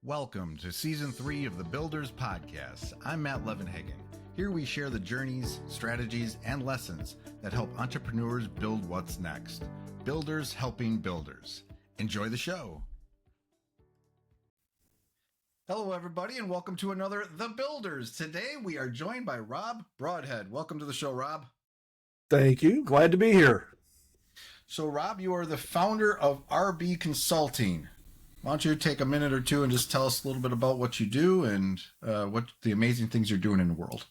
Welcome to Season 3 of the Builders Podcast. I'm Matt Levenhagen. Here we share the journeys, strategies, and lessons that help entrepreneurs build what's next. Builders helping builders. Enjoy the show. Hello, everybody, and welcome to another The Builders. Today, we are joined by Rob Broadhead. Welcome to the show, Rob. Thank you. Glad to be here. So, Rob, you are the founder of RB Consulting. Why don't you take a minute or two and just tell us a little bit about what you do and what the amazing things you're doing in the world?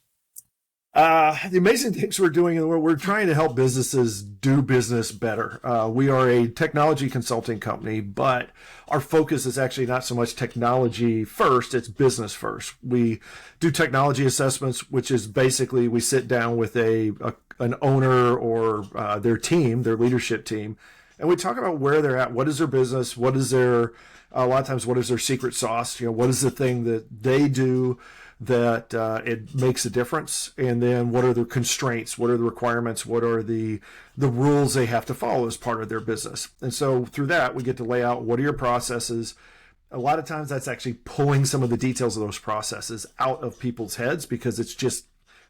The amazing things we're doing in the world, we're trying to help businesses do business better. We are a technology consulting company, but our focus is actually not so much technology first, it's business first. We do technology assessments, which is basically we sit down with an owner or their team, their leadership team, and we talk about where they're at, what is their business, what is their, a lot of times, what is their secret sauce, what is the thing that they do that it makes a difference, and then what are the constraints, what are the requirements, what are the rules they have to follow as part of their business. And so through that, we get to lay out what are your processes. A lot of times that's actually pulling some of the details of those processes out of people's heads because it's just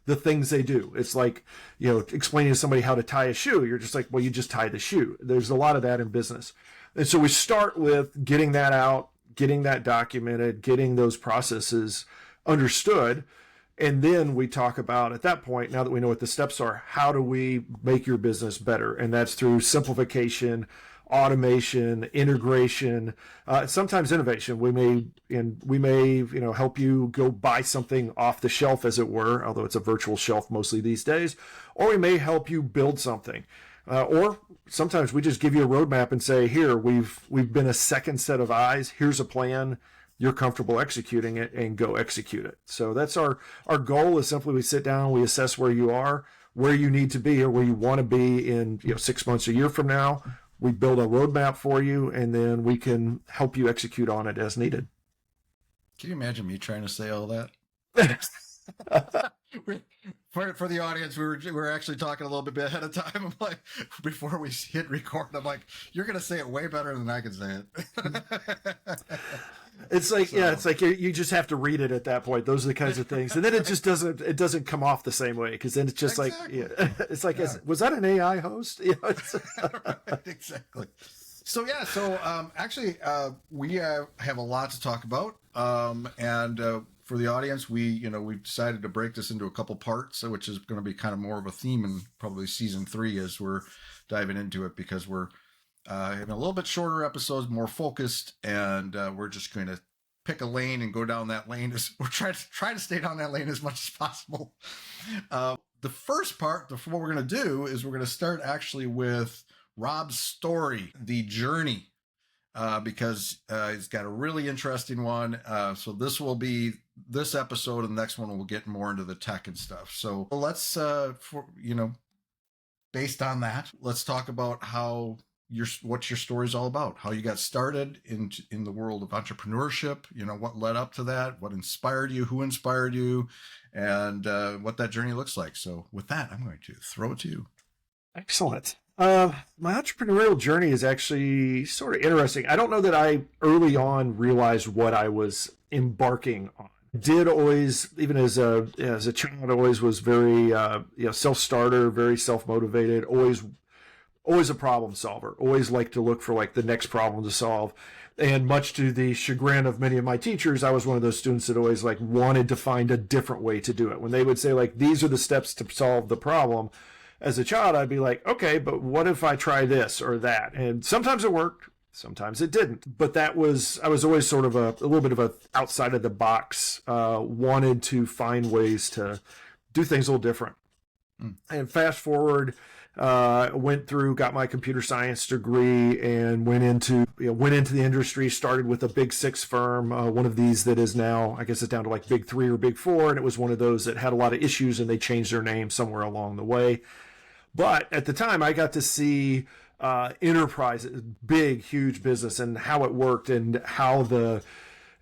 the things they do. It's like, explaining to somebody how to tie a shoe. You're just like, well, you just tie the shoe. There's a lot of that in business. And so we start with getting that out, getting that documented, getting those processes understood. And then we talk about, at that point, now that we know what the steps are, how do we make your business better? And that's through simplification, automation, integration, sometimes innovation. We may help you go buy something off the shelf, as it were, although it's a virtual shelf mostly these days, or we may help you build something. Or sometimes we just give you a roadmap and say, here, we've been a second set of eyes. Here's a plan. You're comfortable executing it, and go execute it. So that's our goal is simply we sit down, we assess where you are, where you need to be, or where you want to be in 6 months, a year from now. We build a roadmap for you, and then we can help you execute on it as needed. Can you imagine me trying to say all that? For the audience, we were actually talking a little bit ahead of time. I'm like, before we hit record, I'm like, you're going to say it way better than I can say it. It's like, it's like you just have to read it at that point. Those are the kinds of things. And then it just doesn't come off the same way. Cause then it's just exactly. It's like, was that an AI host? Right, exactly. So, actually, we have a lot to talk about. And for the audience, we've decided to break this into a couple parts, which is going to be kind of more of a theme in probably season 3 as we're diving into it, because we're having a little bit shorter episodes, more focused, and we're just going to pick a lane and go down that lane. We're trying to stay down that lane as much as possible. The first part, what we're going to do is we're going to start actually with Rob's story, the journey, because he's got a really interesting one. So this will be this episode, and the next one we'll get more into the tech and stuff. So let's, based on that, let's talk about what your story is all about, how you got started in the world of entrepreneurship, what led up to that, what inspired you, who inspired you, and what that journey looks like. So with that, I'm going to throw it to you. Excellent. My entrepreneurial journey is actually sort of interesting. I don't know that I early on realized what I was embarking on. Did always, even as a child, always was very self-starter, very self-motivated, always a problem solver, always liked to look for like the next problem to solve. And much to the chagrin of many of my teachers, I was one of those students that always like wanted to find a different way to do it. When they would say like, these are the steps to solve the problem, as a child, I'd be like, okay, but what if I try this or that? And sometimes it worked, sometimes it didn't. But I was always sort of a little bit of a outside of the box, wanted to find ways to do things a little different. And fast forward, got my computer science degree and went into the industry, started with a big 6 firm, one of these that is now, I guess it's down to like big 3 or big 4. And it was one of those that had a lot of issues and they changed their name somewhere along the way. But at the time I got to see enterprises, big, huge business, and how it worked, and how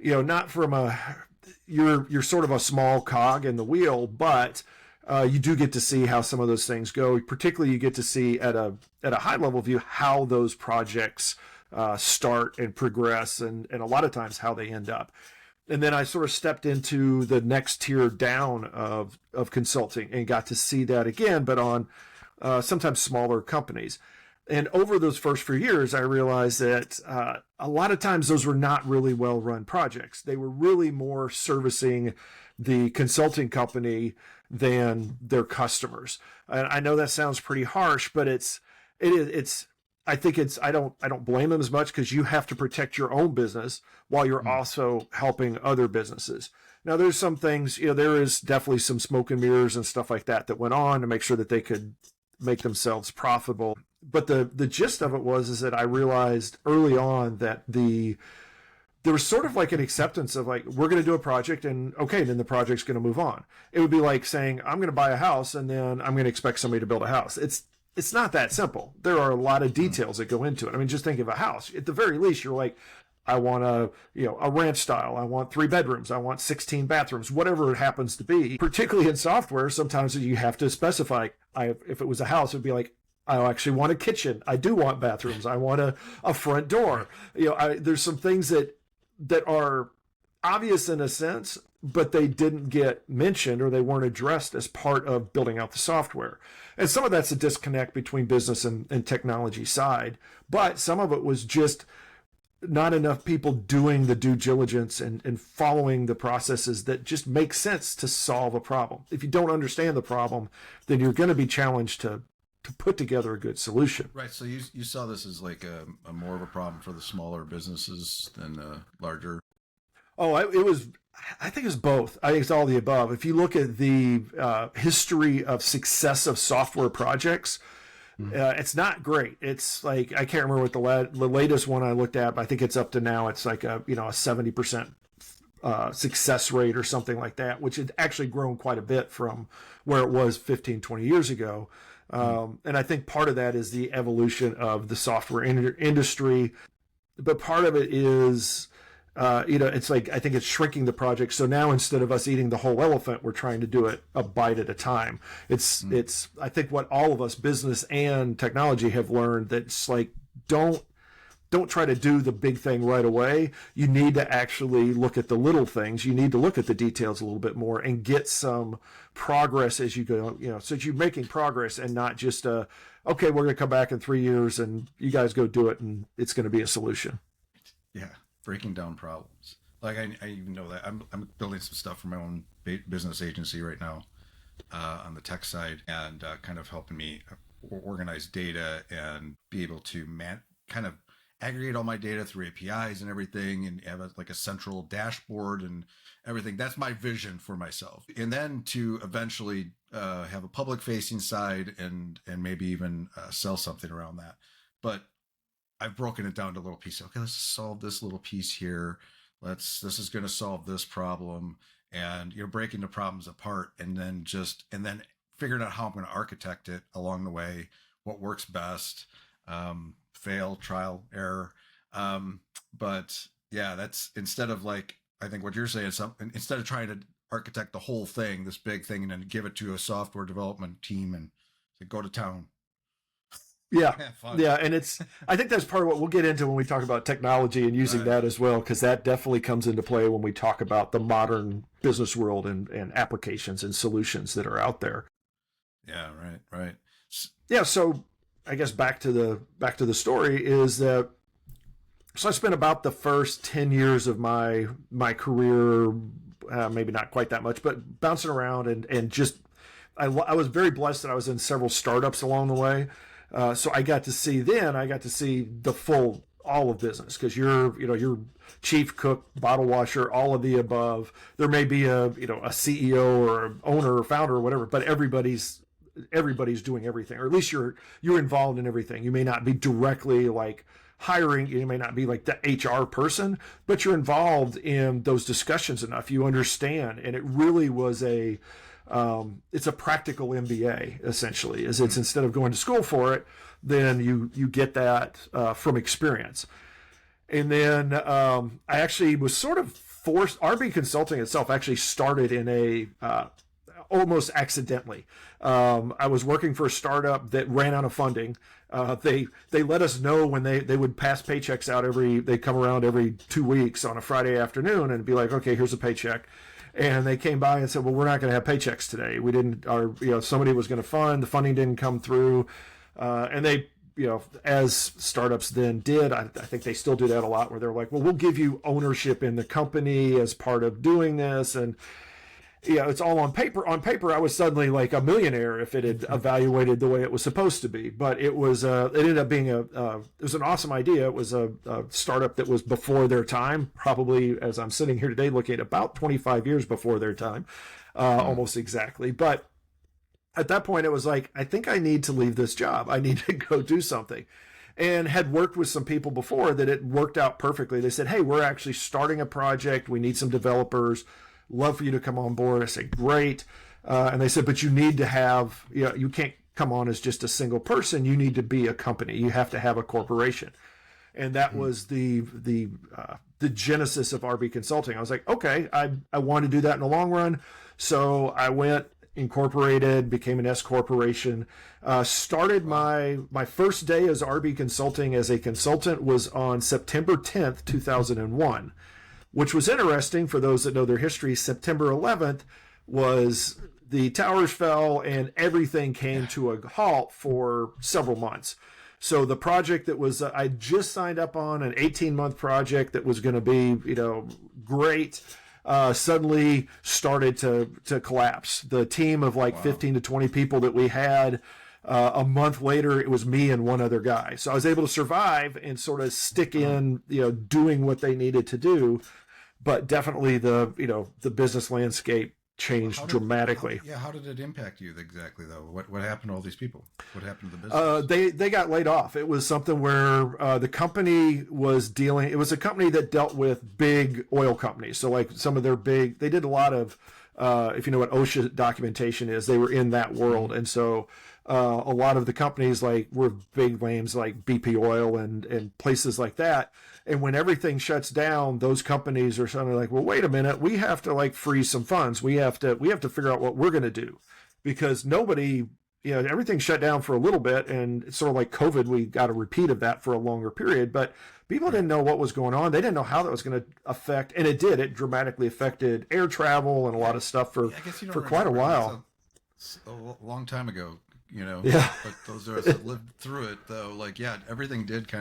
not from you're sort of a small cog in the wheel, but you do get to see how some of those things go. Particularly, you get to see at a high level view how those projects start and progress, and a lot of times how they end up. And then I sort of stepped into the next tier down of consulting and got to see that again, but on sometimes smaller companies. And over those first few years, I realized that a lot of times those were not really well-run projects. They were really more servicing the consulting company than their customers. And I know that sounds pretty harsh, but I don't blame them as much, because you have to protect your own business while you're also helping other businesses. Now, there's some things, there is definitely some smoke and mirrors and stuff like that went on to make sure that they could make themselves profitable. But the gist of it is that I realized early on that there was sort of like an acceptance of like, we're going to do a project, and okay, then the project's going to move on. It would be like saying, I'm going to buy a house and then I'm going to expect somebody to build a house. It's not that simple. There are a lot of details that go into it. I mean, just think of a house. At the very least, you're like, I want a ranch style. I want 3 bedrooms. I want 16 bathrooms, whatever it happens to be. Particularly in software, sometimes you have to specify. If it was a house, it would be like, I actually want a kitchen. I do want bathrooms. I want a front door. There's some things that are obvious in a sense, but they didn't get mentioned or they weren't addressed as part of building out the software. And some of that's a disconnect between business and technology side, but some of it was just not enough people doing the due diligence and following the processes that just make sense to solve a problem. If you don't understand the problem, then you're going to be challenged to put together a good solution. Right. So you saw this as like a more of a problem for the smaller businesses than the larger. Oh, I think it's both. I think it's all the above. If you look at the history of success of software projects, it's not great. It's like, I can't remember what the latest one I looked at, but I think it's up to now. It's like a 70% success rate or something like that, which had actually grown quite a bit from where it was 15, 20 years ago. And I think part of that is the evolution of the software industry, but part of it is, it's like, I think it's shrinking the project. So now instead of us eating the whole elephant, we're trying to do it a bite at a time. It's, I think what all of us, business and technology, have learned, that's like, don't try to do the big thing right away. You need to actually look at the little things. You need to look at the details a little bit more and get some progress as you go, so that you're making progress and not just, okay, we're going to come back in 3 years and you guys go do it and it's going to be a solution. Yeah. Breaking down problems. Like I even know that I'm building some stuff for my own business agency right now on the tech side, and kind of helping me organize data and be able to kind of aggregate all my data through APIs and everything, and have like a central dashboard and everything. That's my vision for myself. And then to eventually have a public facing side and maybe even sell something around that. But I've broken it down to little pieces. Okay, let's solve this little piece here. This is going to solve this problem. And you're breaking the problems apart and then figuring out how I'm going to architect it along the way, what works best, fail, trial, error. But yeah, that's, instead of like, I think what you're saying is instead of trying to architect the whole thing, this big thing, and then give it to a software development team and say, go to town. Yeah. And I think that's part of what we'll get into when we talk about technology and using that as well, because that definitely comes into play when we talk about the modern business world and applications and solutions that are out there. Yeah. Right. Yeah. So I guess back to the story is that, so I spent about the first 10 years of my career, maybe not quite that much, but bouncing around and just, I was very blessed that I was in several startups along the way. So I got to see the full, all of business, because you're chief cook, bottle washer, all of the above. There may be a CEO or an owner or founder or whatever, but everybody's doing everything, or at least you're involved in everything. You may not be directly like hiring, you may not be like the HR person, but you're involved in those discussions enough. You understand, and it really was it's a practical MBA essentially. It's instead of going to school for it, then you get that from experience. And then I actually was sort of forced. RB Consulting itself actually started in almost accidentally. I was working for a startup that ran out of funding. They let us know when they would pass paychecks out they come around every 2 weeks on a Friday afternoon and be like, okay, here's a paycheck. And they came by and said, well, we're not going to have paychecks today. We didn't, somebody was going to fund, the funding didn't come through. And they, as startups then did, I think they still do that a lot, where they're like, well, we'll give you ownership in the company as part of doing this. And, it's all on paper. On paper, I was suddenly like a millionaire if it had evaluated the way it was supposed to be. But it was, it ended up being it was an awesome idea. It was a startup that was before their time, probably, as I'm sitting here today, looking at about 25 years before their time, almost exactly. But at that point, it was like, I think I need to leave this job. I need to go do something. And had worked with some people before that it worked out perfectly. They said, hey, we're actually starting a project. We need some developers. Love for you to come on board. I said, great. And they said, but you need to have, you can't come on as just a single person. You need to be a company. You have to have a corporation. And that was the genesis of RB Consulting. I was like, okay, I want to do that in the long run. So I went, incorporated, became an S corporation, started my first day as RB Consulting as a consultant was on September 10th, 2001. Which was interesting for those that know their history. September 11th was the towers fell and everything came to a halt for several months. So the project that was, I just signed up on an 18-month project that was going to be, great, suddenly started to collapse. The team of 15 to 20 people that we had, a month later, it was me and one other guy. So I was able to survive and sort of stick in, doing what they needed to do. But definitely the business landscape changed dramatically. How did it impact you exactly, though? What happened to all these people? What happened to the business? They got laid off. It was something where the company was dealing. It was a company that dealt with big oil companies. So like some of their big, they did a lot of, if you know what OSHA documentation is, they were in that world. And so a lot of the companies were big names like BP Oil and places like that. And when everything shuts down, those companies are suddenly like, well, wait a minute, we have to freeze some funds. We have to figure out what we're going to do, because nobody, everything shut down for a little bit, and it's sort of like COVID. We got a repeat of that for a longer period, but people didn't know what was going on. They didn't know how that was going to affect, and it did. It dramatically affected air travel and a lot of stuff for quite a while. A long time ago. Yeah. But those of us that lived through it, though, everything did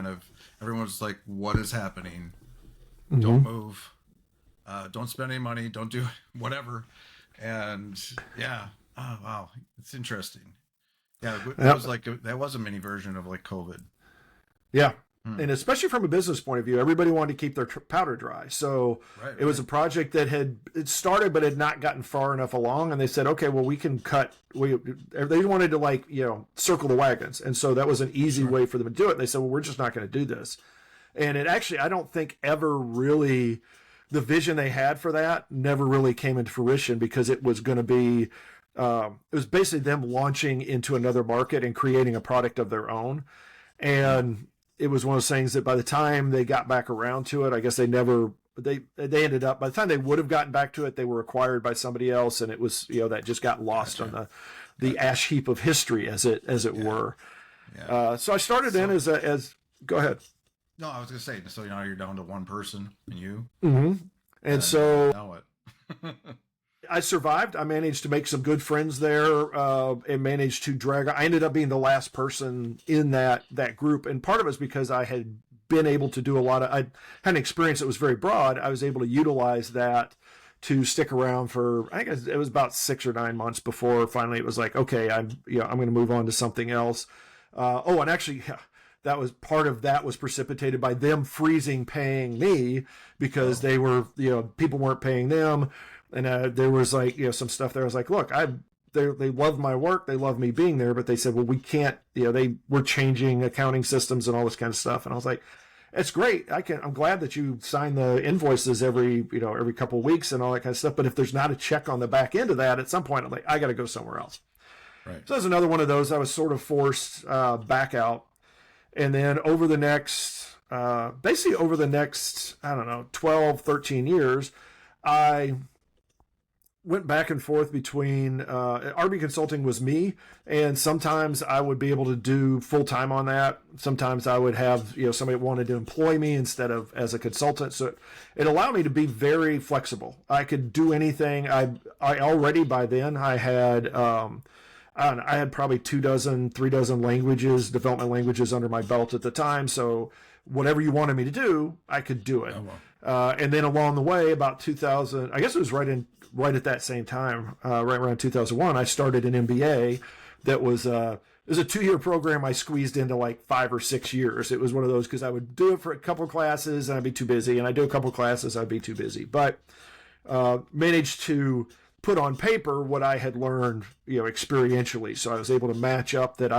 everyone was like, what is happening? Mm-hmm. Don't move. Don't spend any money. Don't do whatever. And yeah. Oh, wow. It's interesting. Yeah. That was a mini version of COVID. Yeah. And especially from a business point of view, everybody wanted to keep their powder dry. So it was a project that it started, but had not gotten far enough along. And they said, okay, well, we can cut. They wanted to circle the wagons. And so that was an easy way for them to do it. And they said, well, we're just not going to do this. And it actually, I don't think ever really, the vision they had for that never really came into fruition, because it was going to be, it was basically them launching into another market and creating a product of their own. And it was one of those things that by the time they got back around to it, I guess they ended up, by the time they would have gotten back to it, they were acquired by somebody else. And it was, that just got lost on the ash heap of history, as it were. Yeah. So I started in as go ahead. No, I was going to say, so now you're down to one person and you. Mm-hmm. And so now what? I survived. I managed to make some good friends there, and managed to I ended up being the last person in that group. And part of it is because I had been able to do I had an experience that was very broad. I was able to utilize that to stick around for, I guess it was about 6 or 9 months before finally it was like, okay, I'm going to move on to something else. And actually, that was part of that was precipitated by them freezing paying me, because they were, people weren't paying them. And there was some stuff there. I was like, look, they love my work. They love me being there. But they said, well, we can't, they were changing accounting systems and all this kind of stuff. And I was like, it's great. I'm glad that you sign the invoices every couple of weeks and all that kind of stuff. But if there's not a check on the back end of that, at some point, I'm like, I got to go somewhere else. Right. So that was another one of those. I was sort of forced back out. And then over the next, I don't know, 12, 13 years, went back and forth between RB Consulting was me, and sometimes I would be able to do full time on that. Sometimes I would have somebody wanted to employ me instead of as a consultant. So it allowed me to be very flexible. I could do anything. I already by then I had I had probably 3 languages, development languages under my belt at the time. So whatever you wanted me to do, I could do it. Oh, wow. And then along the way, about 2000, I guess it was right at that same time, right around 2001, I started an MBA that was it was a 2-year program I squeezed into like 5 or 6 years. It was one of those because I would do it for a couple of classes and I'd be too busy, and I'd do a couple of classes, I'd be too busy. But managed to put on paper what I had learned, experientially. So I was able to match up that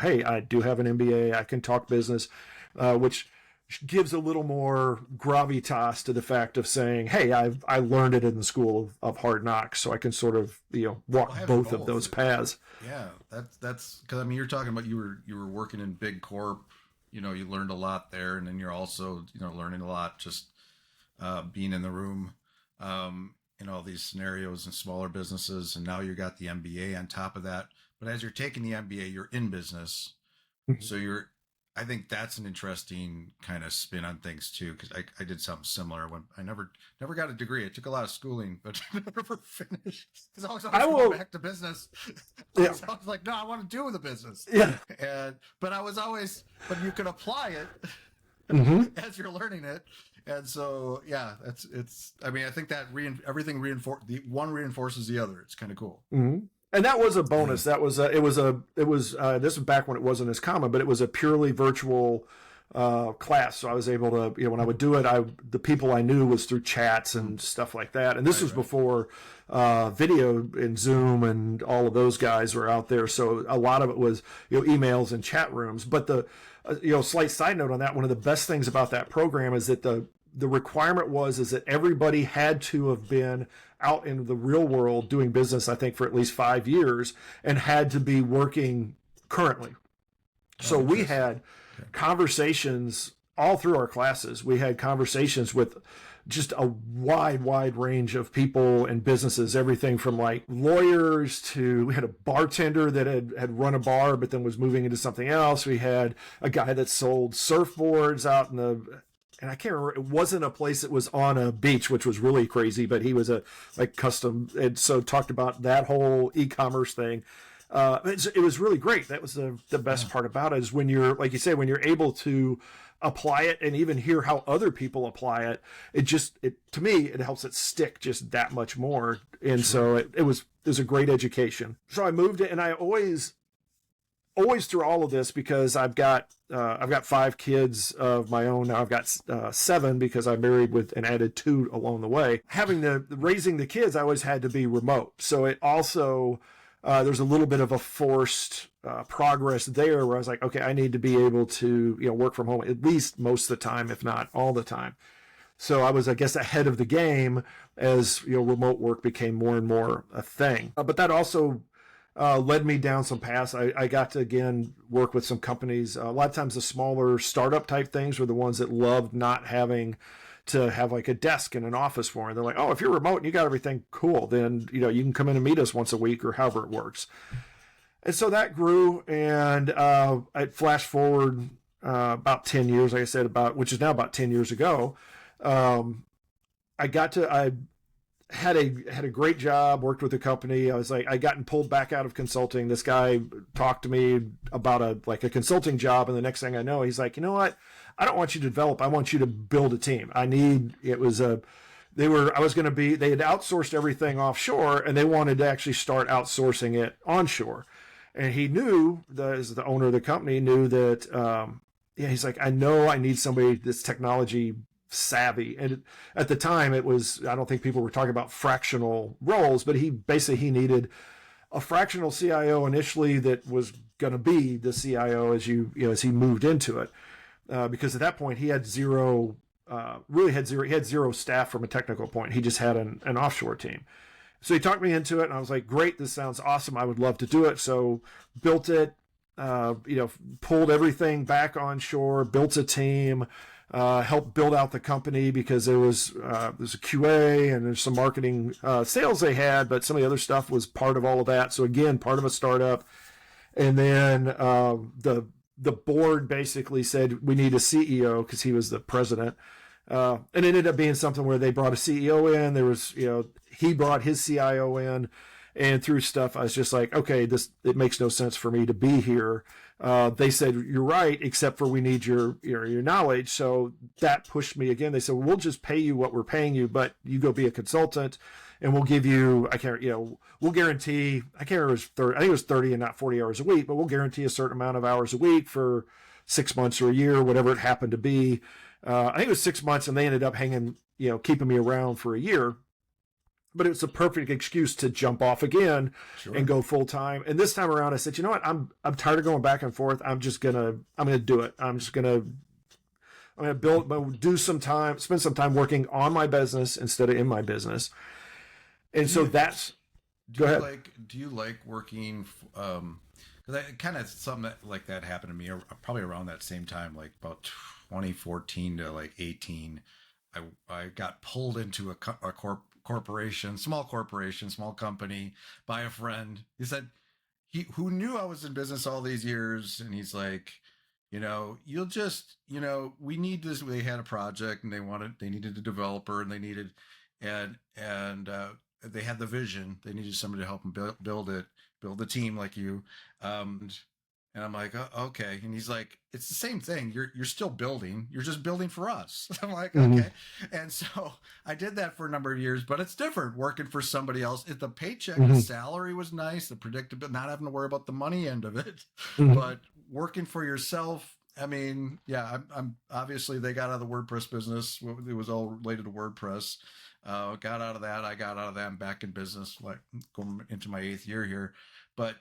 hey, I do have an MBA, I can talk business, which gives a little more gravitas to the fact of saying, hey, I learned it in the school of hard knocks, so I can sort of walk both of those paths. Yeah, that's because you're talking about you were working in big corp, you learned a lot there, and then you're also learning a lot just being in the room in all these scenarios in smaller businesses, and now you got the MBA on top of that. But as you're taking the MBA, you're in business, so I think that's an interesting kind of spin on things too, because I did something similar when I never got a degree. I took a lot of schooling, but never finished because I was always going back to business. Yeah. I was like, no, I want to do the business. Yeah. But you can apply it as you're learning it. And so, yeah, I think that everything reinforces the other. It's kind of cool. Mm-hmm. And that was a bonus. That was this was back when it wasn't as common, but it was a purely virtual class. So I was able to, when I would do it, the people I knew was through chats and stuff like that. And this was before video and Zoom and all of those guys were out there. So a lot of it was, emails and chat rooms. But the, slight side note on that, one of the best things about that program is that the requirement is that everybody had to have been out in the real world doing business, I think, for at least 5 years, and had to be working currently. So we had conversations all through our classes. We had conversations with just a wide range of people and businesses, everything from like lawyers to, we had a bartender that had run a bar but then was moving into something else. We had a guy that sold surfboards out in and I can't remember, it wasn't a place that was on a beach, which was really crazy, but he was custom, and so talked about that whole e-commerce thing. It was really great. That was the best part about it, is when you're, like you say, when you're able to apply it and even hear how other people apply it, to me, it helps it stick just that much more. And so it was a great education. So I moved it, and I always through all of this, because I've got 5 kids of my own now. I've got 7 because I married with and added 2 along the way. Raising the kids, I always had to be remote. So it also there's a little bit of a forced progress there, where I was like, okay, I need to be able to work from home at least most of the time, if not all the time. So I was, I guess, ahead of the game as remote work became more and more a thing. But that also led me down some paths. I got to, again, work with some companies. A lot of times the smaller startup type things were the ones that loved not having to have like a desk in an office for. And they're like, oh, if you're remote and you got everything, cool, then you can come in and meet us once a week or however it works. And so that grew, and I flash forward about 10 years, like I said, which is now about 10 years ago. I had a great job, worked with a company. I was like, I gotten pulled back out of consulting. This guy talked to me about a consulting job, and the next thing I know, he's like, you know what? I don't want you to develop. I want you to build a team. they had outsourced everything offshore, and they wanted to actually start outsourcing it onshore. And he knew, as the owner of the company, knew that, he's like, I know I need somebody that's technology savvy. And at the time, it was, I don't think people were talking about fractional roles, but he needed a fractional CIO initially that was going to be the CIO as he moved into it. Because at that point he had zero staff from a technical point. He just had an offshore team. So he talked me into it, and I was like, great, this sounds awesome. I would love to do it. So built it, pulled everything back onshore, built a team, helped build out the company because there's a QA and there's some marketing sales they had, but some of the other stuff was part of all of that. So again, part of a startup. And then the board basically said we need a CEO because he was the president. And it ended up being something where they brought a CEO in. There was, he brought his CIO in, and through stuff, I was just like, okay, it makes no sense for me to be here. They said, you're right, except for we need your knowledge. So that pushed me again. They said, well, we'll just pay you what we're paying you, but you go be a consultant and we'll give you, we'll guarantee, I can't remember, I think it was 30 and not 40 hours a week, but we'll guarantee a certain amount of hours a week for 6 months or a year, whatever it happened to be. I think it was 6 months, and they ended up keeping me around for a year. But it was a perfect excuse to jump off again and go full time. And this time around, I said, you know what? I'm tired of going back and forth. I'm gonna do it. I'm gonna spend some time working on my business instead of in my business. And so that's. Go ahead. Do you like working? Because kind of something like that happened to me probably around that same time, like about 2014 to like 18. I got pulled into a corporation, small company, by a friend. He said who knew I was in business all these years, and he's like, you'll just, we need this. They had a project and they needed a developer, and they had the vision. They needed somebody to help them build the team like you. And I'm like, oh, okay. And he's like, it's the same thing. You're still building. You're just building for us. I'm like, okay. And so I did that for a number of years, but it's different working for somebody else. The paycheck, the salary was nice, the predictability, not having to worry about the money end of it, but working for yourself. I mean, yeah, I'm obviously they got out of the WordPress business. It was all related to WordPress. Got out of that. I got out of that. I'm back in business, like going into my 8th year here. But,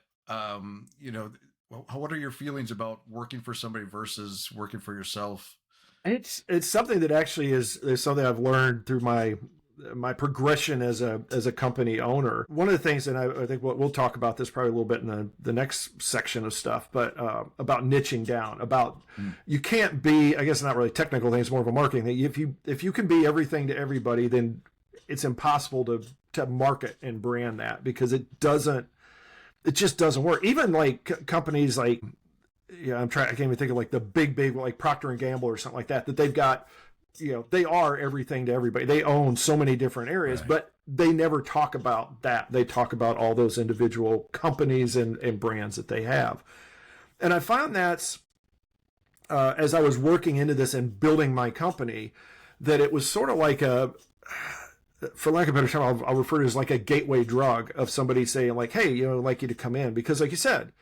what are your feelings about working for somebody versus working for yourself? It's something that actually is something I've learned through my progression as a company owner. One of the things, and I think we'll talk about this probably a little bit in the next section of stuff, but about niching down, you can't be, I guess not really technical things, more of a marketing thing. If you can be everything to everybody, then it's impossible to market and brand that, because it just doesn't work. Even like companies like, I can't even think of like the big, like Procter and Gamble or something like that they've got, they are everything to everybody. They own so many different areas, right. But they never talk about that. They talk about all those individual companies and brands that they have. And I found that as I was working into this and building my company, that it was sort of like for lack of a better term, I'll refer to it as like a gateway drug of somebody saying like, hey, I'd like you to come in. Because like you said,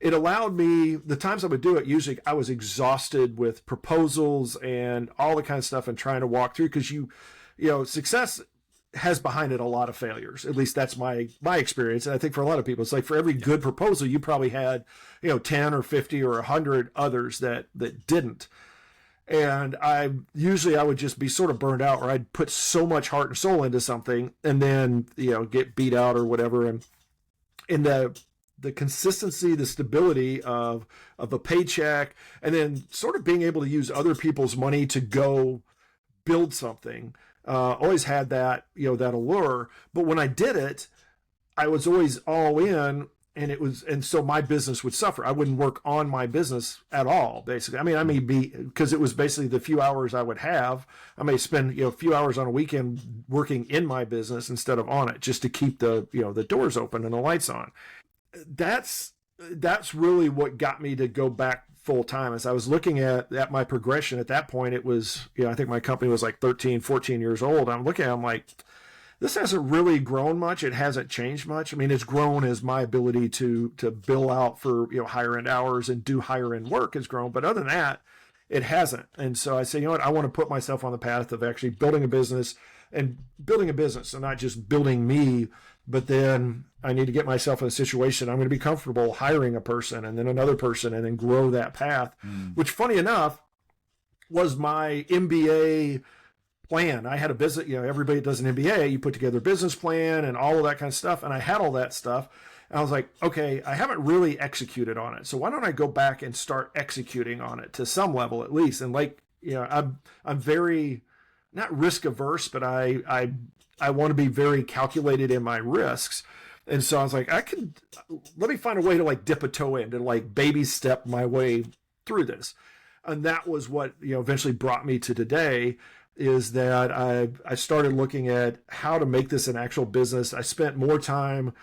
it allowed me, the times I would do it, usually I was exhausted with proposals and all the kind of stuff and trying to walk through, because success has behind it a lot of failures. At least that's my experience. And I think for a lot of people, it's like for every good proposal, you probably had, 10 or 50 or 100 others that didn't. And I would just be sort of burned out, or I'd put so much heart and soul into something and then, get beat out or whatever. And in the consistency, the stability of a paycheck, and then sort of being able to use other people's money to go build something, always had that, that allure. But when I did it, I was always all in. And so my business would suffer. I wouldn't work on my business at all, basically. I may be, because it was basically the few hours I would have, I may spend, a few hours on a weekend working in my business instead of on it, just to keep the doors open and the lights on. That's really what got me to go back full time. As I was looking at my progression at that point, it was, I think my company was like 13, 14 years old. I'm looking at it, I'm like, this hasn't really grown much. It hasn't changed much. I mean, it's grown as my ability to bill out for, higher end hours and do higher end work has grown. But other than that, it hasn't. And so I say, I want to put myself on the path of actually building a business. So not just building me, but then I need to get myself in a situation I'm going to be comfortable hiring a person and then another person and then grow that path, which funny enough was my MBA plan. I had a business, everybody does an MBA, you put together a business plan and all of that kind of stuff. And I had all that stuff. And I was like, okay, I haven't really executed on it. So why don't I go back and start executing on it to some level at least? And like I'm very not risk averse, but I want to be very calculated in my risks. And so I was like, let me find a way to like dip a toe in, to like baby step my way through this. And that was what, eventually brought me to today, is that I started looking at how to make this an actual business. I spent more time,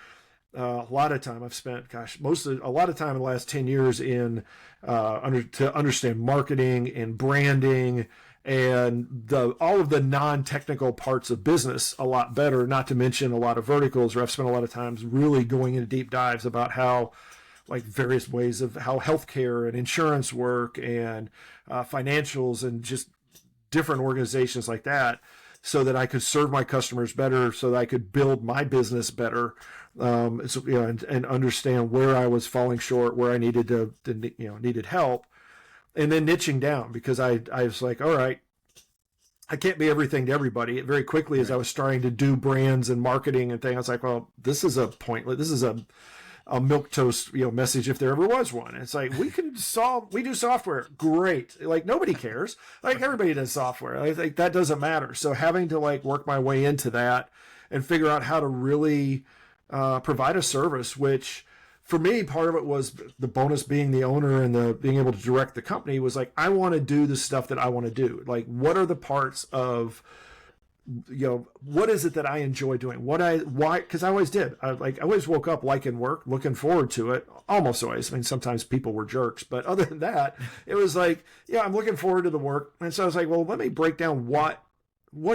a lot of time I've spent, a lot of time in the last 10 years in, to understand marketing and branding and all of the non-technical parts of business a lot better, not to mention a lot of verticals where I've spent a lot of times really going into deep dives about how, like, various ways of how healthcare and insurance work and financials and just different organizations like that, so that I could serve my customers better, so that I could build my business better, and understand where I was falling short, where I needed needed help. And then niching down, because I was like, all right, I can't be everything to everybody. Very quickly, as I was starting to do brands and marketing and things, I was like, well, this is a milquetoast, message if there ever was one. It's like, we do software. Great. Like, nobody cares. Like, everybody does software. I think that doesn't matter. So having to like work my way into that and figure out how to really provide a service, which, for me, part of it was the bonus being the owner and the being able to direct the company, was like, I want to do the stuff that I want to do. Like, what are the parts of, what is it that I enjoy doing? Why? Because I always did. I always woke up liking work, looking forward to it. Almost always. I mean, sometimes people were jerks, but other than that, it was like, yeah, I'm looking forward to the work. And so I was like, well, let me break down what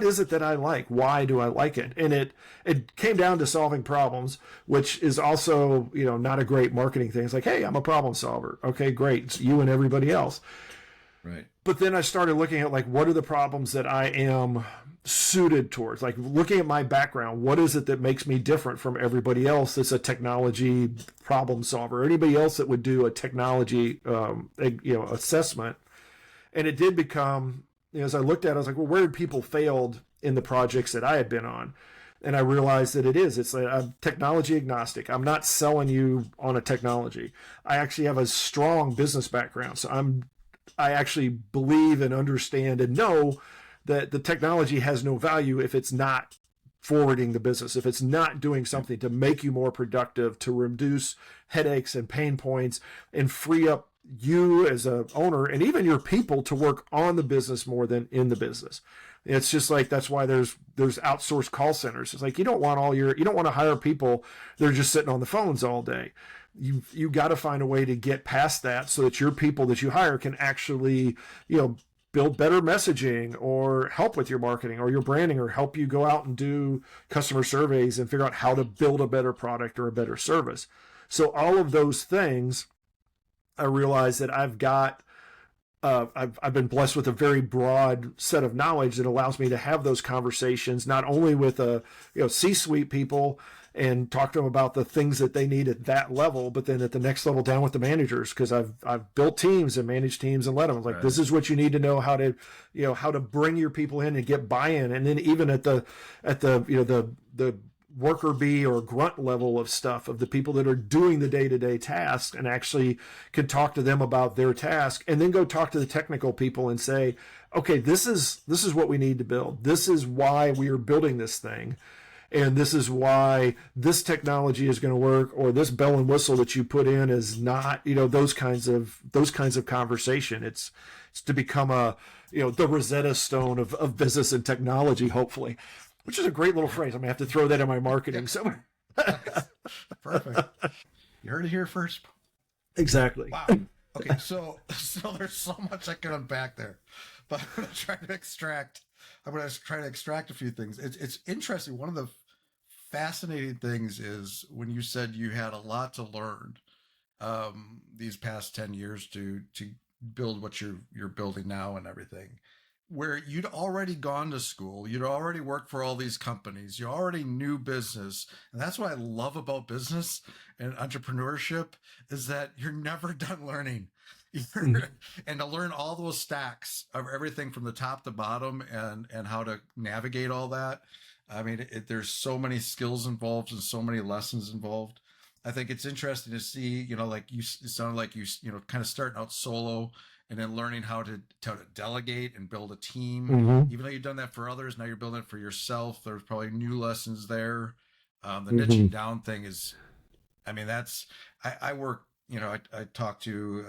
is it that I like? Why do I like it? And it came down to solving problems, which is also, not a great marketing thing. It's like, hey, I'm a problem solver. Okay, great. It's you and everybody else. Right. But then I started looking at, like, what are the problems that I am suited towards? Like, looking at my background, what is it that makes me different from everybody else that's a technology problem solver, or anybody else that would do a technology, assessment? And it did become, as I looked at it, I was like, well, where did people failed in the projects that I had been on? And I realized that it's like, I'm technology agnostic. I'm not selling you on a technology. I actually have a strong business background. So I actually believe and understand and know that the technology has no value if it's not forwarding the business, if it's not doing something to make you more productive, to reduce headaches and pain points and free up you as a owner and even your people to work on the business more than in the business. It's just like, that's why there's outsourced call centers. It's like, you don't want to hire people that are just sitting on the phones all day. You got to find a way to get past that, so that your people that you hire can actually, build better messaging or help with your marketing or your branding, or help you go out and do customer surveys and figure out how to build a better product or a better service. So all of those things, I realized that I've been blessed with a very broad set of knowledge that allows me to have those conversations, not only with C-suite people and talk to them about the things that they need at that level, but then at the next level down with the managers, because I've built teams and managed teams and led them. I was like, This is what you need to know, how to bring your people in and get buy-in, and then even at the worker bee or grunt level of stuff, of the people that are doing the day-to-day tasks, and actually can talk to them about their task, and then go talk to the technical people and say, okay, this is what we need to build. This is why we are building this thing. And this is why this technology is going to work, or this bell and whistle that you put in is not, those kinds of conversation. It's to become the Rosetta Stone of business and technology, hopefully. Which is a great little phrase. I'm going to have to throw that in my marketing somewhere. Perfect. You heard it here first. Exactly. Wow. Okay, so there's so much I can unpack there, but I'm going to try to extract a few things. It's interesting. One of the fascinating things is when you said you had a lot to learn these past 10 years to build what you're building now and everything, where you'd already gone to school, you'd already worked for all these companies, you already knew business. And that's what I love about business and entrepreneurship, is that you're never done learning. And to learn all those stacks of everything from the top to bottom, and how to navigate all that. I mean, there's so many skills involved and so many lessons involved. I think it's interesting to see, like it sounded like you kind of starting out solo and then learning how to delegate and build a team. Mm-hmm. Even though you've done that for others, now you're building it for yourself. There's probably new lessons there. The Mm-hmm. niching down thing is, I mean, that's, I work, I talk to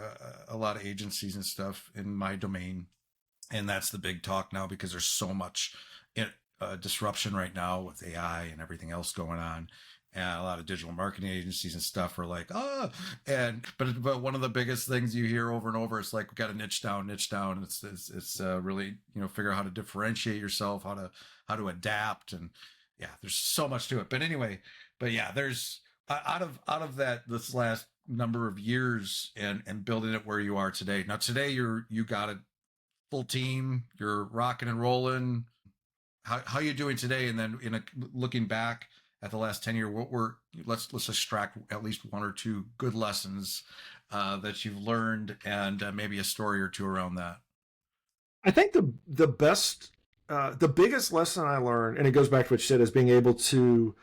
a lot of agencies and stuff in my domain, and that's the big talk now because there's so much disruption right now with AI and everything else going on. And a lot of digital marketing agencies and stuff are like, but one of the biggest things you hear over and over is like, we got to niche down. It's really, figure out how to differentiate yourself, how to adapt. And yeah, there's so much to it. But anyway, there's out of this last number of years and building it where you are today. Now today you got a full team, you're rocking and rolling. How you doing today? And then looking back at the last 10 years, let's extract at least one or two good lessons that you've learned, and maybe a story or two around that. I think the biggest lesson I learned, and it goes back to what you said, is being able to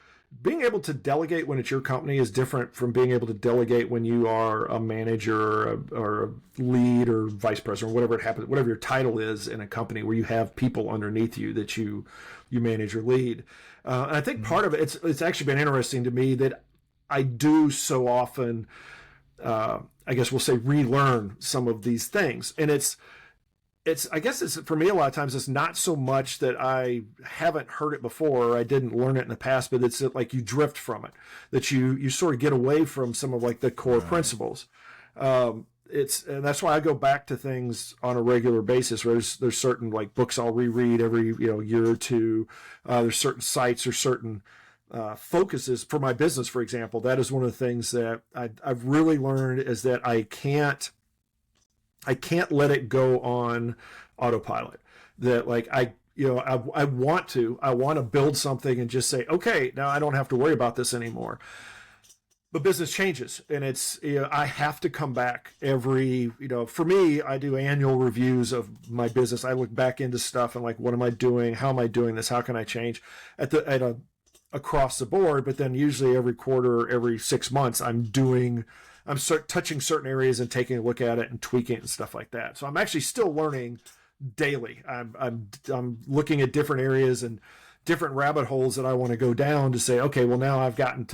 delegate when it's your company is different from being able to delegate when you are a manager or a lead or vice president, or whatever your title is in a company where you have people underneath you that you manage or lead. And I think part of it, it's actually been interesting to me that I do so often, I guess we'll say, relearn some of these things. And I guess it's, for me, a lot of times it's not so much that I haven't heard it before or I didn't learn it in the past, but it's like you drift from it, that you sort of get away from some of like the core principles. And that's why I go back to things on a regular basis. Where there's certain like books I'll reread every year or two. There's certain sites or certain focuses for my business, for example. That is one of the things that I've really learned, is that I can't let it go on autopilot. That like I want to build something and just say, okay, now I don't have to worry about this anymore. But business changes, and it's, I have to come back every, for me, I do annual reviews of my business. I look back into stuff and like, what am I doing? How am I doing this? How can I change across the board? But then usually every quarter, every 6 months, I'm touching certain areas and taking a look at it and tweaking it and stuff like that. So I'm actually still learning daily. I'm looking at different areas and different rabbit holes that I want to go down to say, okay, well now I've gotten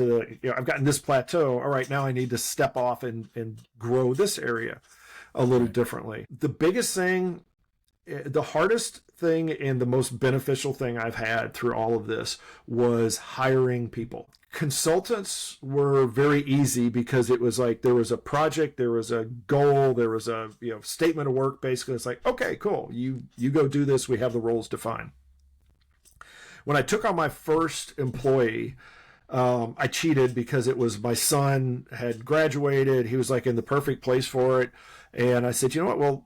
this plateau. All right, now I need to step off and grow this area a little differently. The biggest thing, the hardest thing and the most beneficial thing I've had through all of this was hiring people. Consultants were very easy because it was like there was a project, there was a goal, there was a statement of work. Basically, it's like, okay, cool, you go do this. We have the roles defined. When I took on my first employee, I cheated because it was my son had graduated. He was like in the perfect place for it. And I said, you know what? Well,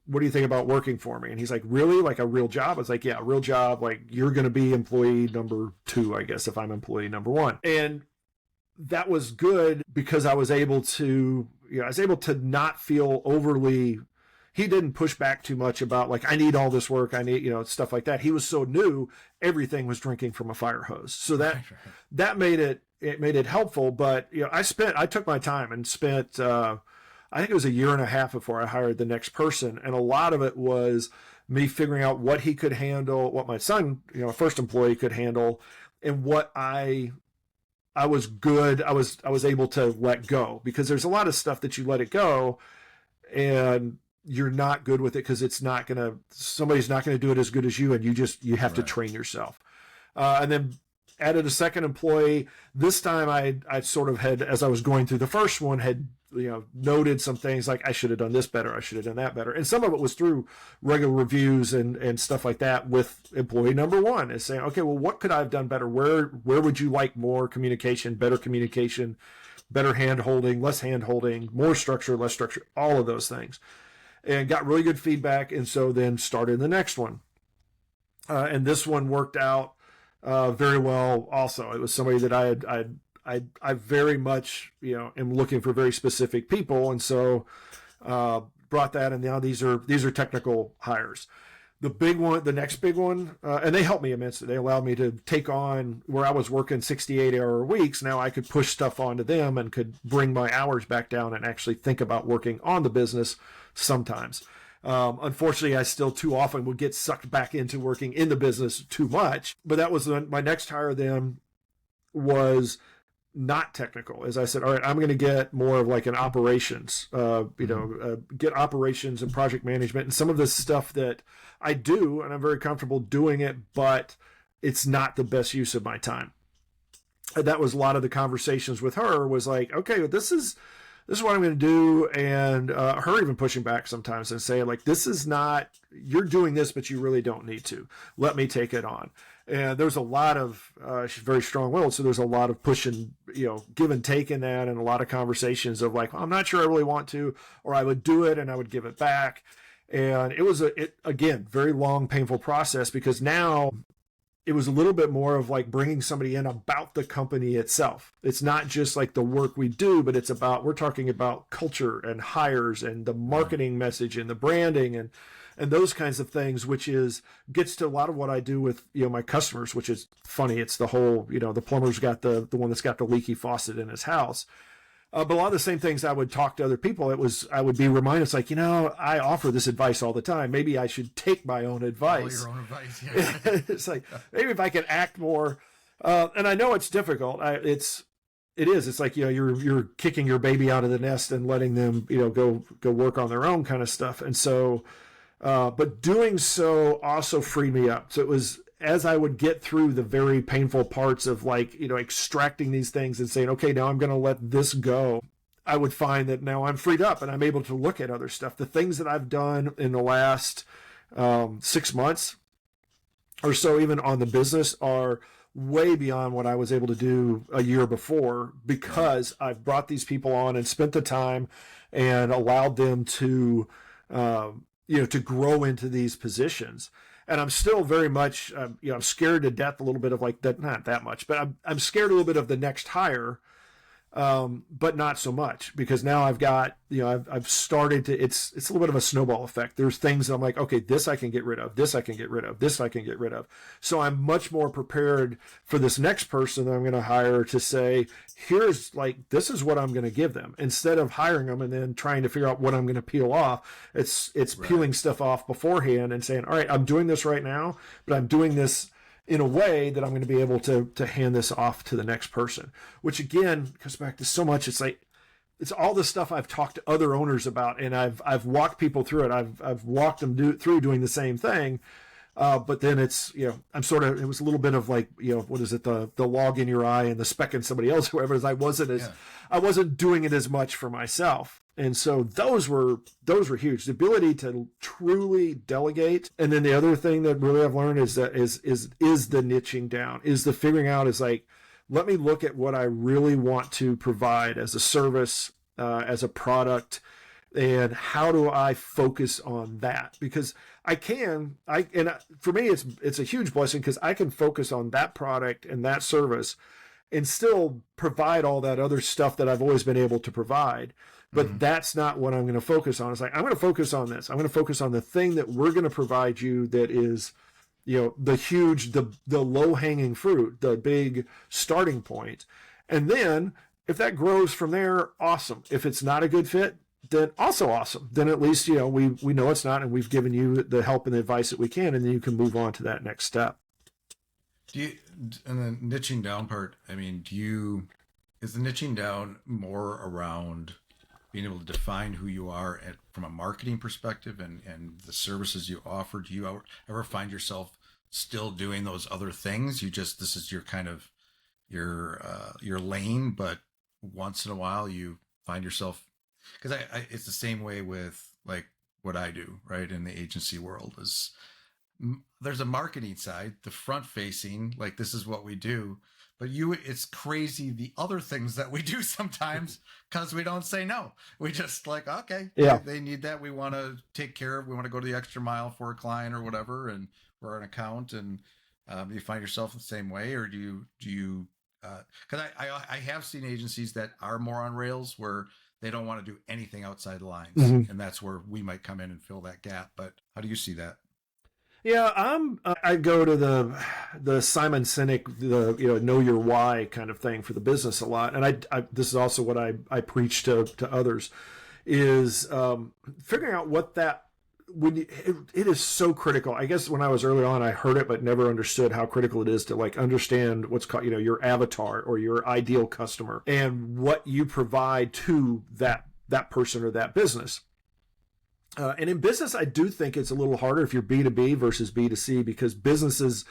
what do you think about working for me? And he's like, really? Like a real job? I was like, yeah, a real job. Like you're going to be employee number 2, I guess, if I'm employee number 1. And that was good because I was able to not feel overly, he didn't push back too much about like, I need all this work. I need, stuff like that. He was so new, everything was drinking from a fire hose. So that made it helpful. But, I took my time and spent, I think it was a year and a half before I hired the next person. And a lot of it was me figuring out what he could handle, what my son, first employee could handle, and what I was good. I was able to let go, because there's a lot of stuff that you let it go and you're not good with it because somebody's not going to do it as good as you. And you have to train yourself. And then added a second employee. This time I sort of had, as I was going through the first one, had noted some things like I should have done this better, I should have done that better. And some of it was through regular reviews and stuff like that with employee number 1, is saying, okay, well, what could I have done better? Where would you like more communication, better hand holding, less hand holding, more structure, less structure, all of those things. And got really good feedback. And so then started the next one. And this one worked out very well also. It was somebody that I very much, am looking for very specific people. And so brought that, and now these are technical hires. The next big one, and they helped me immensely. They allowed me to take on, where I was working 68-hour weeks. Now I could push stuff onto them and could bring my hours back down and actually think about working on the business sometimes. Unfortunately, I still too often would get sucked back into working in the business too much. But that was my next hire then was not technical. As I said, all right, I'm going to get more of like an operations, get operations and project management and some of this stuff that I do, and I'm very comfortable doing it, but it's not the best use of my time. And that was a lot of the conversations with her was like, okay, this is what I'm going to do. And her even pushing back sometimes and saying like, this is not, you're doing this, but you really don't need to. Let me take it on. And there's a lot of, she's very strong-willed, so there's a lot of pushing, give and take in that, and a lot of conversations of like, well, I'm not sure I really want to, or I would do it and I would give it back. And it was, again, very long, painful process because now it was a little bit more of like bringing somebody in about the company itself. It's not just like the work we do, but it's we're talking about culture and hires and the marketing message and the branding and those kinds of things, which gets to a lot of what I do with, my customers, which is funny. It's the whole, the plumber's got the one that's got the leaky faucet in his house. But a lot of the same things I would talk to other people. I would be reminded, it's like, I offer this advice all the time. Maybe I should take my own advice. Your own advice, yeah. It's like, maybe if I could act more, and I know it's difficult. It is. It's like, you're kicking your baby out of the nest and letting them, go work on their own kind of stuff. And so, but doing so also freed me up. So it was, as I would get through the very painful parts of like, extracting these things and saying, okay, now I'm going to let this go, I would find that now I'm freed up and I'm able to look at other stuff. The things that I've done in the last 6 months or so, even on the business, are way beyond what I was able to do a year before, because I've brought these people on and spent the time and allowed them to, to grow into these positions. And I'm still very much, I'm scared to death a little bit of like that, not that much, but I'm scared a little bit of the next hire, but not so much, because now I've got, I've started to, it's a little bit of a snowball effect. There's things that I'm like, okay, this I can get rid of, this I can get rid of, this I can get rid of. So I'm much more prepared for this next person that I'm going to hire to say, here's like, this is what I'm going to give them, instead of hiring them and then trying to figure out what I'm going to peel off. It's right. Peeling stuff off beforehand and saying, all right, I'm doing this right now, but I'm doing this in a way that I'm going to be able to hand this off to the next person, which again goes back to so much. It's like, it's all the stuff I've talked to other owners about, and I've walked people through it. I've walked them through doing the same thing. But then it's, I'm sort of, it was a little bit of like, what is it? The log in your eye and the speck in somebody else, whoever it is. I wasn't doing it as much for myself. And so those were huge. The ability to truly delegate. And then the other thing that really I've learned is that is the niching down, is the figuring out, is like, let me look at what I really want to provide as a service, as a product, and how do I focus on that? Because for me, it's a huge blessing, because I can focus on that product and that service and still provide all that other stuff that I've always been able to provide. But that's not what I'm going to focus on. It's like, I'm going to focus on this. I'm going to focus on the thing that we're going to provide you that is, the huge, the low-hanging fruit, the big starting point. And then if that grows from there, awesome. If it's not a good fit, then also awesome. Then at least, we know it's not, and we've given you the help and the advice that we can, and then you can move on to that next step. And the niching down part, I mean, is the niching down more around being able to define who you are from a marketing perspective and the services you offer? Do you ever find yourself still doing those other things? This is your kind of your lane, but once in a while you find yourself, because it's the same way with like what I do, right? In the agency world, is there's a marketing side, the front facing, like this is what we do. But it's crazy the other things that we do sometimes, because we don't say no. We just like, okay, yeah, they need that. We want to take care of, we want to go to the extra mile for a client or whatever, and for an account. And you find yourself the same way, or do you, because I have seen agencies that are more on rails where they don't want to do anything outside the lines. And that's where we might come in and fill that gap. But how do you see that? Yeah, I go to the Simon Sinek, know your why kind of thing for the business a lot, and I this is also what I preach to others, is figuring out what that it is so critical. I guess when I was early on, I heard it, but never understood how critical it is to like understand what's called, your avatar or your ideal customer and what you provide to that person or that business. And in business, I do think it's a little harder if you're B2B versus B2C, because businesses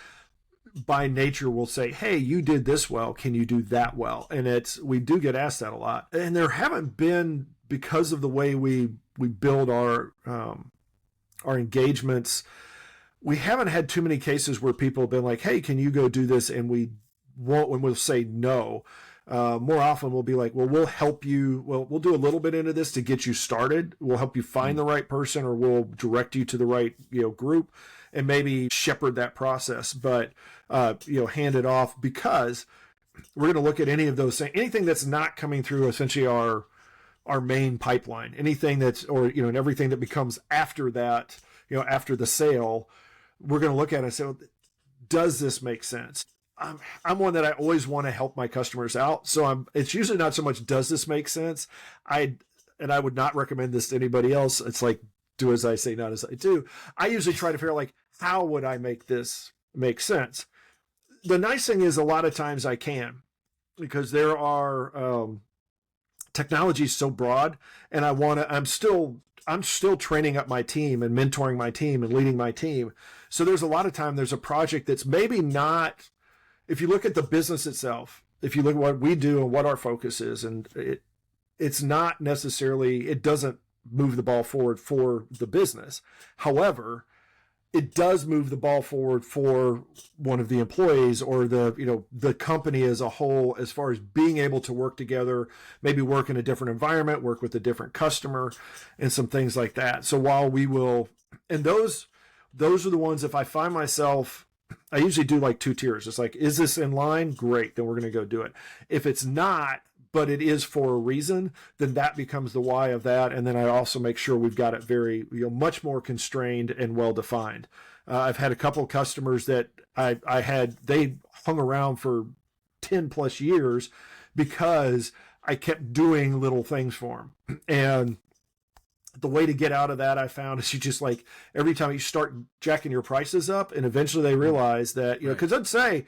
by nature will say, hey, you did this well, can you do that well? And we do get asked that a lot. And there haven't been, because of the way we build our engagements, we haven't had too many cases where people have been like, hey, can you go do this? And we won't, when we'll say no. More often we'll be like, well, we'll help you. Well, we'll do a little bit into this to get you started. We'll help you find the right person, or we'll direct you to the right, group, and maybe shepherd that process, but, hand it off, because we're going to look at any of those things, anything that's not coming through essentially our main pipeline, anything that's, or, and everything that becomes after that, after the sale, we're going to look at it and say, well, does this make sense? I'm one that I always want to help my customers out. So it's usually not so much, does this make sense? I would not recommend this to anybody else. It's like, do as I say, not as I do. I usually try to figure out, like, how would I make this make sense? The nice thing is, a lot of times I can, because there are, technology is so broad, and I'm still training up my team and mentoring my team and leading my team. So there's a lot of time, there's a project that's maybe not, if you look at the business itself, if you look at what we do and what our focus is, and it's not necessarily, it doesn't move the ball forward for the business. However, it does move the ball forward for one of the employees, or the company as a whole, as far as being able to work together, maybe work in a different environment, work with a different customer, and some things like that. So while we will, and those are the ones, if I find myself, I usually do like 2 tiers. It's like, is this in line? Great. Then we're going to go do it. If it's not, but it is for a reason, then that becomes the why of that. And then I also make sure we've got it very, much more constrained and well-defined. I've had a couple of customers that they hung around for 10 plus years because I kept doing little things for them. And the way to get out of that, I found, is you just, like, every time you start jacking your prices up, and eventually they realize that, because I'd say,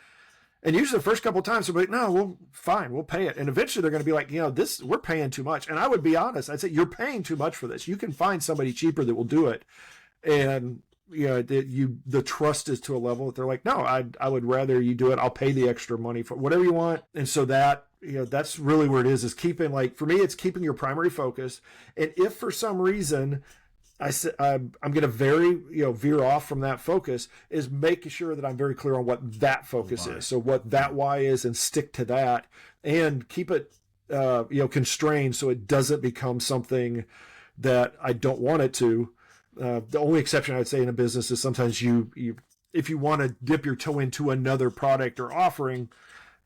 and usually the first couple of times they're like, no, well, fine, we'll pay it. And eventually they're going to be like, this, we're paying too much. And I would be honest, I'd say, you're paying too much for this. You can find somebody cheaper that will do it. And, the trust is to a level that they're like, no, I would rather you do it. I'll pay the extra money for whatever you want. And so that, that's really where it is keeping, like, for me, it's keeping your primary focus. And if for some reason I'm going to veer off from that focus, is making sure that I'm very clear on what that focus is. So what that why is, and stick to that, and keep it, constrained, so it doesn't become something that I don't want it to. The only exception I'd say in a business is sometimes if you want to dip your toe into another product or offering,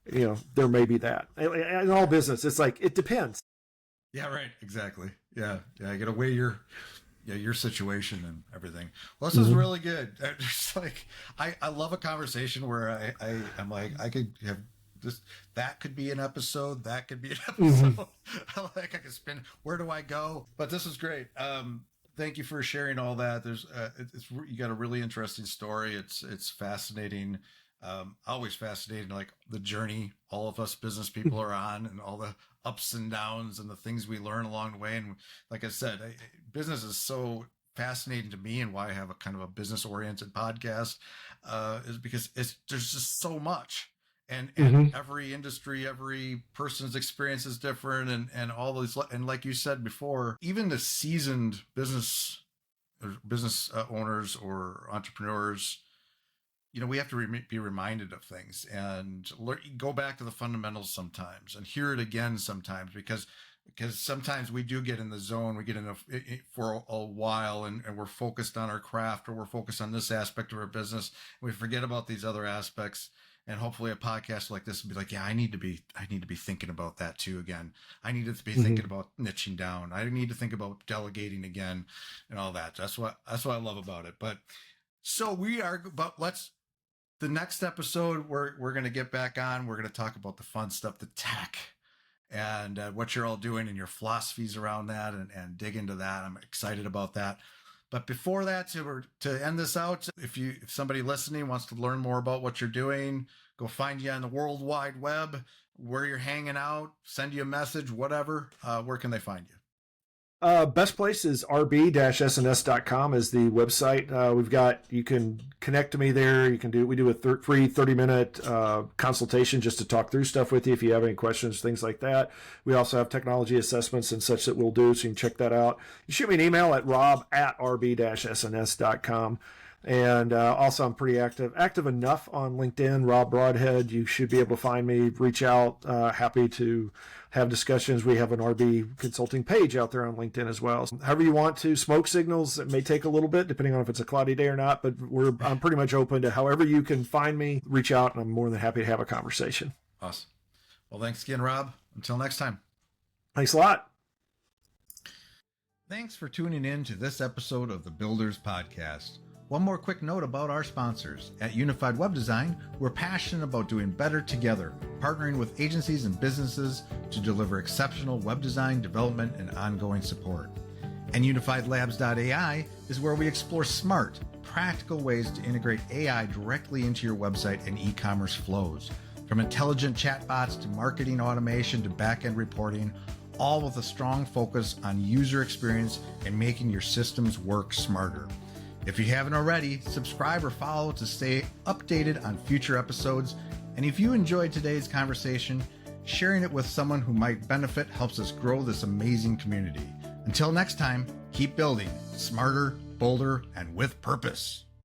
there may be that. In all business, it's like, it depends. Yeah, right. Exactly. Yeah. You got to weigh your situation and everything. Well, this is really good. It's like, I love a conversation where I'm like, I could have this, that could be an episode. That could be an episode. I could spin, where do I go? But this is great. Thank you for sharing all that. There's, you got a really interesting story. It's fascinating. Always fascinating, like the journey all of us business people are on, and all the ups and downs and the things we learn along the way. And like I said, business is so fascinating to me, and why I have a kind of a business oriented podcast, is because there's just so much, and every industry, every person's experience is different, and all those, and like you said before, even the seasoned business owners or entrepreneurs, we have to be reminded of things, and go back to the fundamentals sometimes, and hear it again sometimes, because sometimes we do get in the zone, we get in for a while, and we're focused on our craft, or we're focused on this aspect of our business, and we forget about these other aspects. And hopefully a podcast like this will be like, yeah, I need to be thinking about that too again. I need to be thinking about niching down. I need to think about delegating again, and all that. That's what I love about it. But so the next episode, we're going to get back on. We're going to talk about the fun stuff, the tech, and what you're all doing, and your philosophies around that, and dig into that. I'm excited about that. But before that, to end this out, if somebody listening wants to learn more about what you're doing, go find you on the World Wide Web, where you're hanging out, send you a message, whatever, where can they find you? Best place is rb-sns.com is the website. You can connect to me there. We do a free 30-minute consultation just to talk through stuff with you if you have any questions, things like that. We also have technology assessments and such that we'll do, so you can check that out. You shoot me an email at rob@rb-sns.com. And also, I'm pretty active enough on LinkedIn, Rob Broadhead. You should be able to find me, reach out. Happy to have discussions. We have an RB consulting page out there on LinkedIn as well. So however you want to, smoke signals, it may take a little bit depending on if it's a cloudy day or not, but I'm pretty much open to however you can find me, reach out, and I'm more than happy to have a conversation. Awesome. Well, thanks again, Rob. Until next time. Thanks a lot. Thanks for tuning in to this episode of the Builders Podcast. One more quick note about our sponsors. At Unified Web Design, we're passionate about doing better together, partnering with agencies and businesses to deliver exceptional web design, development, and ongoing support. And UnifiedLabs.ai is where we explore smart, practical ways to integrate AI directly into your website and e-commerce flows. From intelligent chatbots to marketing automation to back-end reporting, all with a strong focus on user experience and making your systems work smarter. If you haven't already, subscribe or follow to stay updated on future episodes. And if you enjoyed today's conversation, sharing it with someone who might benefit helps us grow this amazing community. Until next time, keep building smarter, bolder, and with purpose.